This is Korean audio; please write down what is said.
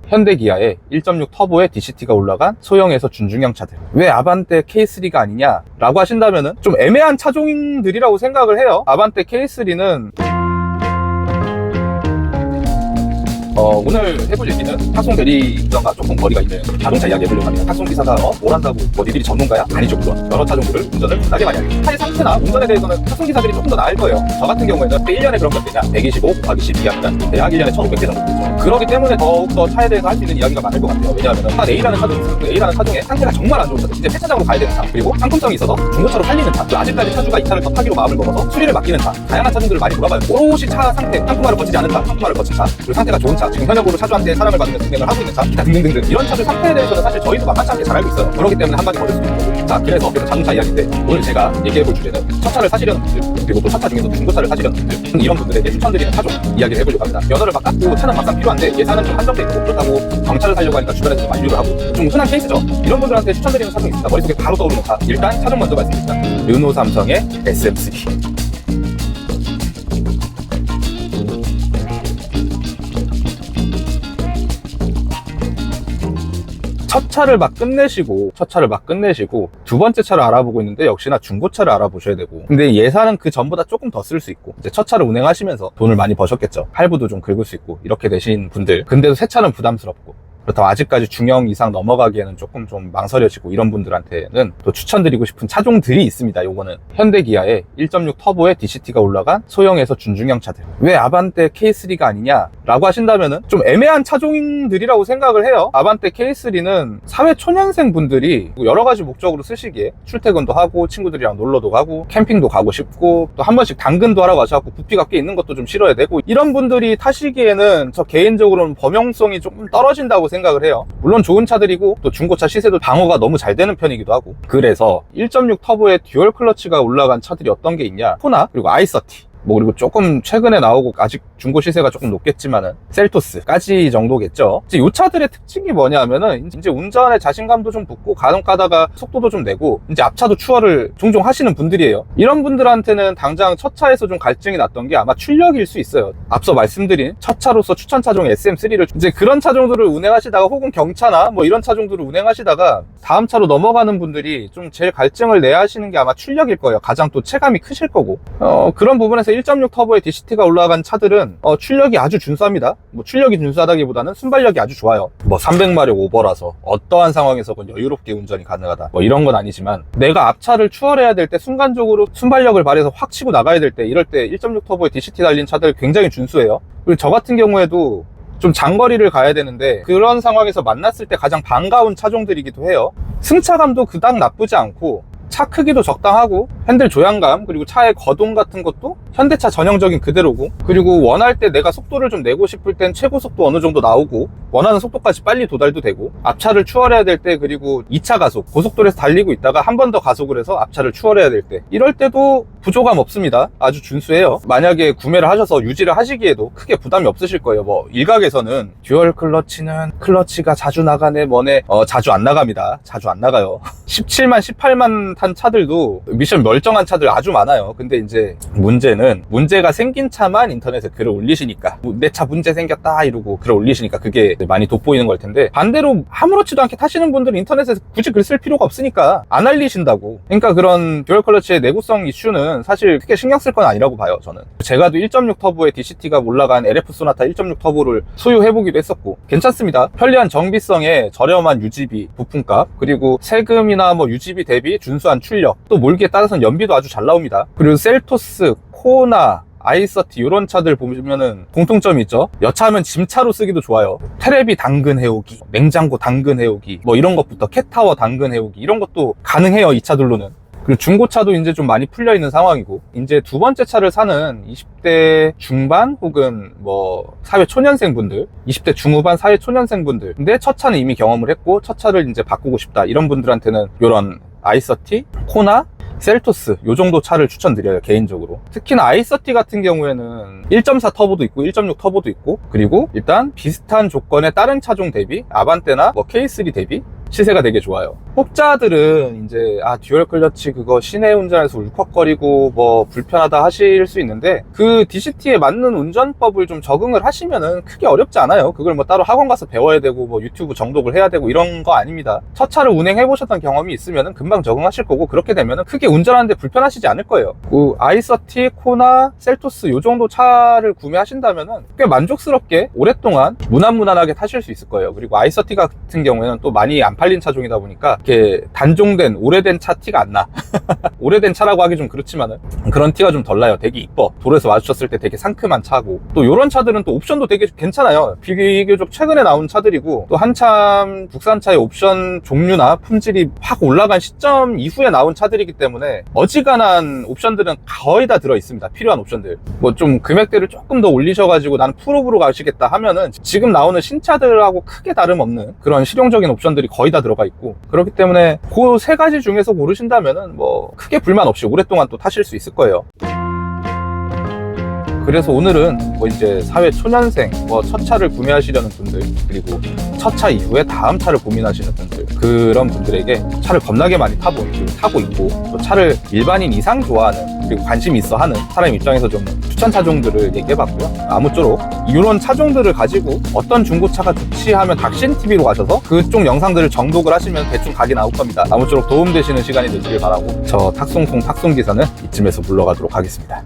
현대 기아의 1.6 터보의 DCT가 올라간 소형에서 준중형 차들. 왜 아반떼 K3가 아니냐 라고 하신다면은 좀 애매한 차종들이라고 생각을 해요. 아반떼 K3는 오늘 해볼 얘기는 탁송 대리점과 조금 거리가 있는 자동차 이야기 해보려고 합니다. 탁송 기사가 뭘 한다고 니들이 전문가야? 아니죠. 물론 여러 차종들을 운전을 편하게 많이 하겠죠. 차의 상태나 운전에 대해서는 탁송 기사들이 조금 더 나을 거예요. 저 같은 경우에는 1년에 그런 것 되냐 125 곱하기 12하면 대략 1년에 1500개 정도 되죠. 그렇기 때문에 더욱더 차에 대해서 할 수 있는 이야기가 많을 것 같아요. 왜냐하면 차 A라는 차종이 있어요. 그 A라는 차종의 상태가 정말 안 좋은 차들, 이제 폐차장으로 가야 되는 차, 그리고 상품성이 있어서 중고차로 팔리는 차, 아직까지 차주가 이 차를 더 타기로 마음을 먹어서 수리를 맡기는 차, 다양한 차종들을 많이 물어봐요. 오롯이 차 상태, 상품화를 거치지 않은 차, 상품화를 거친 차, 그리고 상태가 좋은 차, 지금 현역으로 차주한테 사랑을 받으면서 운행을 하고 있는 차, 기타 등등등등 이런 차들 상태에 대해서는 사실 저희도 만만치 않게 잘 알고 있어요. 그렇기 때문에 한마디 버릴 수 있는 거고. 자, 그래서 자동차 이야기인데 오늘 제가 얘기해볼 주제는 첫 차를 사시려는 분들, 그리고 또 첫 차 중에서 중고차를 사시려는 분들, 이런 분들에게 추천드리는 차종 이야기를 해보려고 합니다. 면허를 바꿨고 차는 막상 필요한데 예산은 좀 한정돼 있고, 그렇다고 경차를 사려고 하니까 주변에서 좀 만류를 하고 좀 흔한 케이스죠. 이런 분들한테 추천드리는 차종이 있습니다. 머릿속에 바로 떠오르는 차, 일단 차종 먼저 말씀드립니다. 르노 삼성의 SM3. 첫 차를 막 끝내시고 두 번째 차를 알아보고 있는데 역시나 중고차를 알아보셔야 되고, 근데 예산은 그 전보다 조금 더 쓸 수 있고, 이제 첫 차를 운행하시면서 돈을 많이 버셨겠죠. 할부도 좀 긁을 수 있고 이렇게 되신 분들, 근데도 새 차는 부담스럽고, 그렇다고 아직까지 중형 이상 넘어가기에는 조금 좀 망설여지고, 이런 분들한테는 또 추천드리고 싶은 차종들이 있습니다. 요거는 현대 기아의 1.6 터보의 DCT가 올라간 소형에서 준중형 차들. 왜 아반떼 K3가 아니냐 라고 하신다면은 좀 애매한 차종들이라고 생각을 해요. 아반떼 K3는 사회 초년생 분들이 여러 가지 목적으로 쓰시기에 출퇴근도 하고 친구들이랑 놀러도 가고 캠핑도 가고 싶고, 또 한 번씩 당근도 하러 가셔갖고 부피가 꽤 있는 것도 좀 실어야 되고, 이런 분들이 타시기에는 저 개인적으로는 범용성이 조금 떨어진다고 생각을 해요. 물론 좋은 차들이고 또 중고차 시세도 방어가 너무 잘 되는 편이기도 하고, 그래서 1.6 터보의 듀얼 클러치가 올라간 차들이 어떤 게 있냐, 코나, 그리고 i30, 그리고 조금 최근에 나오고 아직 중고 시세가 조금 높겠지만은 셀토스까지 정도겠죠. 이제 이 차들의 특징이 뭐냐 하면은 이제 운전에 자신감도 좀 붙고 가끔 가다가 속도도 좀 내고 이제 앞차도 추월을 종종 하시는 분들이에요. 이런 분들한테는 당장 첫 차에서 좀 갈증이 났던 게 아마 출력일 수 있어요. 앞서 말씀드린 첫 차로서 추천 차종 SM3를 이제 그런 차종들을 운행하시다가, 혹은 경차나 뭐 이런 차종들을 운행하시다가 다음 차로 넘어가는 분들이 좀 제일 갈증을 내야 하시는 게 아마 출력일 거예요. 가장 또 체감이 크실 거고, 그런 부분에서 1.6 터보의 DCT가 올라간 차들은 출력이 아주 준수합니다. 뭐 출력이 준수하다기보다는 순발력이 아주 좋아요. 뭐 300마력 오버라서 어떠한 상황에서건 여유롭게 운전이 가능하다, 뭐 이런 건 아니지만, 내가 앞차를 추월해야 될 때 순간적으로 순발력을 발휘해서 확 치고 나가야 될 때, 이럴 때 1.6 터보의 DCT 달린 차들 굉장히 준수해요. 그리고 저 같은 경우에도 좀 장거리를 가야 되는데 그런 상황에서 만났을 때 가장 반가운 차종들이기도 해요. 승차감도 그닥 나쁘지 않고, 차 크기도 적당하고, 핸들 조향감, 그리고 차의 거동 같은 것도 현대차 전형적인 그대로고, 그리고 원할 때 내가 속도를 좀 내고 싶을 땐 최고 속도 어느 정도 나오고, 원하는 속도까지 빨리 도달도 되고, 앞차를 추월해야 될 때, 그리고 2차 가속, 고속도로에서 달리고 있다가 한 번 더 가속을 해서 앞차를 추월해야 될 때, 이럴 때도 부족함 없습니다. 아주 준수해요. 만약에 구매를 하셔서 유지를 하시기에도 크게 부담이 없으실 거예요. 뭐 일각에서는 듀얼 클러치는 클러치가 자주 나가네 뭐네, 자주 안 나갑니다. 자주 안 나가요. 17만 18만 탄 차들도 미션 멀쩡한 차들 아주 많아요. 근데 이제 문제가 생긴 차만 인터넷에 글을 올리시니까, 내 차 문제 생겼다 이러고 글을 올리시니까 그게 많이 돋보이는 걸 텐데, 반대로 아무렇지도 않게 타시는 분들은 인터넷에서 굳이 글 쓸 필요가 없으니까 안 알리신다고. 그러니까 그런 듀얼 클러치의 내구성 이슈는 사실 크게 신경 쓸 건 아니라도 봐요. 저는 제가도 1.6 터보의 DCT가 올라간 LF 소나타 1.6 터보를 소유해보기도 했었고 괜찮습니다. 편리한 정비성에 저렴한 유지비, 부품값, 그리고 세금이나 뭐 유지비 대비 준수한 출력, 또 몰기에 따라서는 연비도 아주 잘 나옵니다. 그리고 셀토스, 코나, i30 이런 차들 보면은 공통점이 있죠. 여차하면 짐차로 쓰기도 좋아요. 테레비 당근 해오기, 냉장고 당근 해오기, 뭐 이런 것부터 캣타워 당근 해오기, 이런 것도 가능해요, 이 차들로는. 그리고 중고차도 이제 좀 많이 풀려 있는 상황이고, 이제 두 번째 차를 사는 20대 중반 혹은 뭐 사회 초년생 분들, 20대 중후반 사회 초년생 분들, 근데 첫 차는 이미 경험을 했고 첫 차를 이제 바꾸고 싶다, 이런 분들한테는 이런 i30, 코나, 셀토스 요 정도 차를 추천드려요, 개인적으로. 특히나 i30 같은 경우에는 1.4 터보도 있고 1.6 터보도 있고, 그리고 일단 비슷한 조건의 다른 차종 대비 아반떼나 뭐 K3 대비 시세가 되게 좋아요. 혹자들은 이제 듀얼 클러치 그거 시내 운전에서 울컥거리고 뭐 불편하다 하실 수 있는데, 그 DCT에 맞는 운전법을 좀 적응을 하시면은 크게 어렵지 않아요. 그걸 뭐 따로 학원 가서 배워야 되고 뭐 유튜브 정독을 해야 되고 이런 거 아닙니다. 첫 차를 운행해 보셨던 경험이 있으면은 금방 적응하실 거고, 그렇게 되면은 크게 운전하는데 불편하시지 않을 거예요. 그 i30, 코나, 셀토스 요 정도 차를 구매하신다면은 꽤 만족스럽게 오랫동안 무난무난하게 타실 수 있을 거예요. 그리고 i30 같은 경우에는 또 많이 안 팔린 차종이다 보니까 이렇게 단종된 오래된 차 티가 안 나. 오래된 차라고 하기 좀 그렇지만은 그런 티가 좀 덜 나요. 되게 이뻐. 도로에서 마주쳤을 때 되게 상큼한 차고, 또 요런 차들은 또 옵션도 되게 괜찮아요. 비교적 최근에 나온 차들이고, 또 한참 국산차의 옵션 종류나 품질이 확 올라간 시점 이후에 나온 차들이기 때문에 어지간한 옵션들은 거의 다 들어있습니다. 필요한 옵션들. 뭐 좀 금액대를 조금 더 올리셔가지고 나는 풀업으로 가시겠다 하면은 지금 나오는 신차들하고 크게 다름없는 그런 실용적인 옵션들이 거의 다 들어가 있고, 그렇기 때문에 그 세 가지 중에서 고르신다면은 뭐 크게 불만 없이 오랫동안 또 타실 수 있을 거예요. 그래서 오늘은 뭐 이제 사회 초년생, 뭐 첫 차를 구매하시려는 분들, 그리고 첫 차 이후에 다음 차를 고민하시는 분들, 그런 분들에게 차를 겁나게 많이 타고 있고, 또 차를 일반인 이상 좋아하는, 그리고 관심이 있어 하는 사람 입장에서 좀 추천 차종들을 얘기해봤고요. 아무쪼록 이런 차종들을 가지고 어떤 중고차가 좋지 하면 닥신TV로 가셔서 그쪽 영상들을 정독을 하시면 대충 각이 나올 겁니다. 아무쪼록 도움되시는 시간이 되시길 바라고, 저 탁송송 탁송기사는 이쯤에서 물러가도록 하겠습니다.